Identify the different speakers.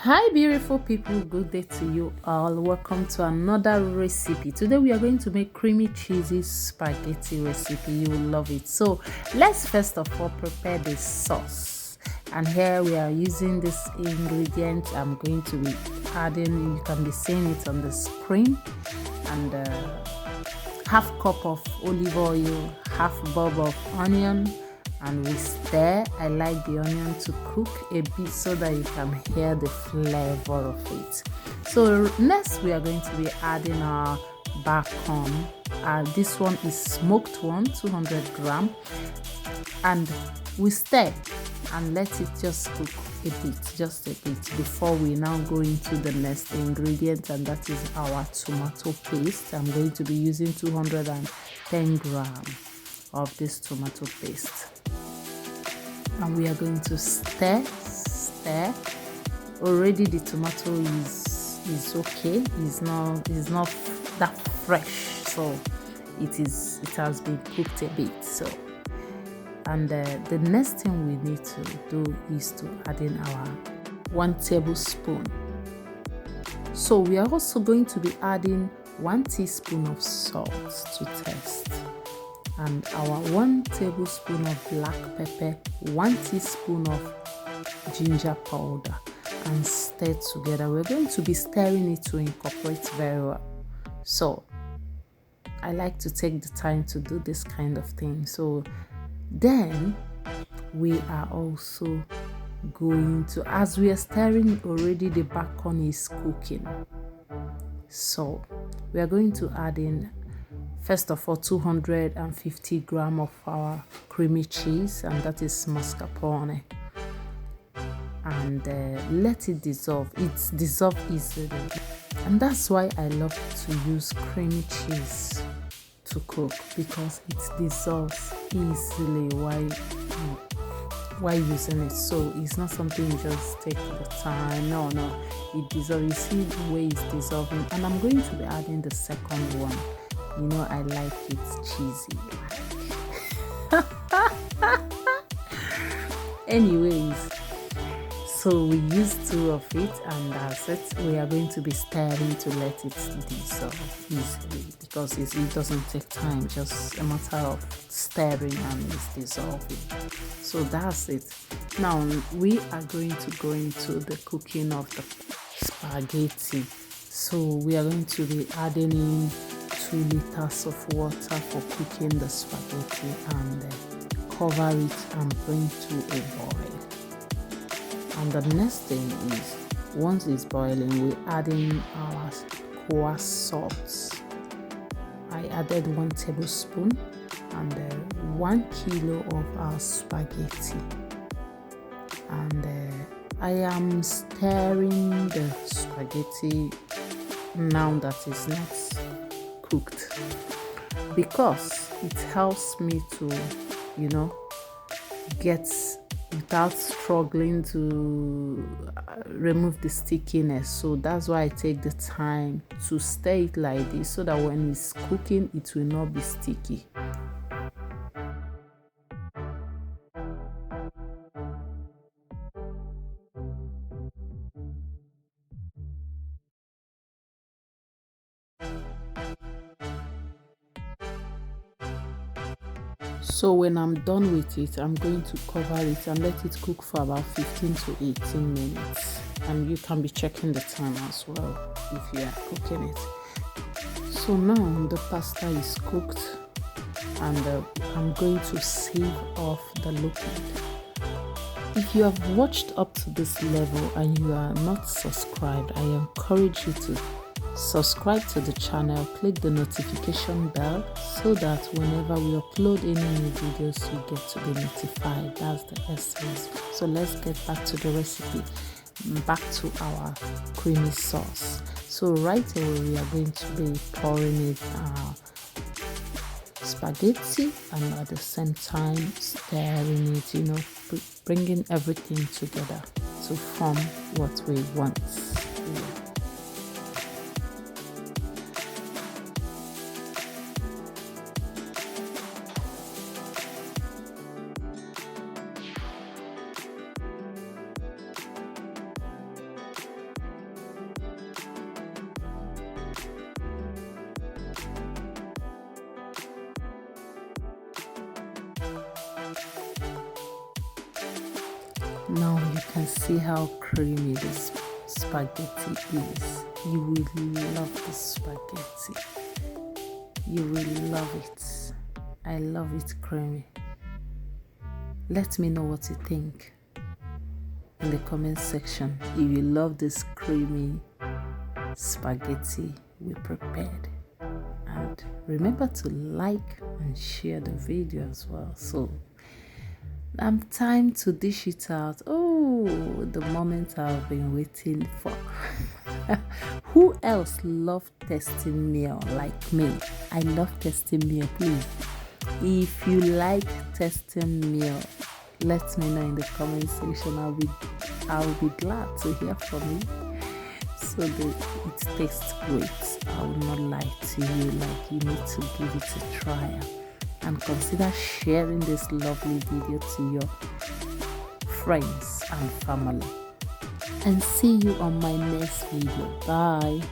Speaker 1: Hi beautiful people, good day to you all. Welcome to another recipe. Today we are going to make creamy cheesy spaghetti recipe. You will love it. So let's first of all prepare the sauce. And here we are using this ingredient. I'm going to be adding, you can be seeing it on the screen, and half cup of olive oil, half bulb of onion, and we stir. I like the onion to cook a bit so that you can hear the flavor of it. So next we are going to be adding our bacon. This one is smoked one, 200 gram, and we stir and let it just cook a bit, just a bit, before we now go into the next ingredient, and that is our tomato paste. I'm going to be using 210 gram of this tomato paste, and we are going to stir. Already the tomato is okay, it's not that fresh, so it has been cooked a bit. So, and the next thing we need to do is to add in our 1 tablespoon. So we are also going to be adding 1 teaspoon of salt to taste, and our 1 tablespoon of black pepper, 1 teaspoon of ginger powder, and stir together. We're going to be stirring it to incorporate very well. So I like to take the time to do this kind of thing. So then we are also going to, as we are stirring already, the bacon is cooking. So we are going to add in, first of all, 250 gram of our creamy cheese, and that is mascarpone, and let it dissolve. It dissolves easily, and that's why I love to use creamy cheese to cook, because it dissolves easily while using it. So it's not something you just take the time. No, it dissolves. You see the way it's dissolving. And I'm going to be adding the second one. You know, I like it cheesy. Anyways, so we use 2 of it, and that's it. We are going to be stirring to let it dissolve easily, because it doesn't take time, just a matter of stirring and it's dissolving. So that's it. Now we are going to go into the cooking of the spaghetti. So we are going to be adding in 2 liters of water for cooking the spaghetti, and cover it and bring to a boil. And the next thing is, once it's boiling, we add in our coarse salt. I added 1 tablespoon, and 1 kilo of our spaghetti, and I am stirring the spaghetti now that is not cooked, because it helps me to, get, without struggling to remove the stickiness. So that's why I take the time to stir it like this, so that when it's cooking it will not be sticky. So when I'm done with it, I'm going to cover it and let it cook for about 15 to 18 minutes. And you can be checking the time as well if you are cooking it. So now the pasta is cooked, and I'm going to sieve off the liquid. If you have watched up to this level and you are not subscribed, I encourage you to subscribe to the channel, click the notification bell, so that whenever we upload any new videos you get to be notified. That's the essence. So let's get back to the recipe, back to our creamy sauce. So right away we are going to be pouring it spaghetti, and at the same time stirring it, bringing everything together to form what we want. Now you can see how creamy this spaghetti is. You will love this spaghetti. You will love it. I love it creamy. Let me know what you think in the comment section if you love this creamy spaghetti we prepared. And remember to like and share the video as well. So time to dish it out. Oh, the moment I've been waiting for. Who else love testing meal like me? I love testing meal. Please, if you like testing meal, let me know in the comment section. I'll be glad to hear from you. So it tastes great. I will not lie to you. Like, you need to give it a try and consider sharing this lovely video to your friends and family. And see you on my next video. Bye.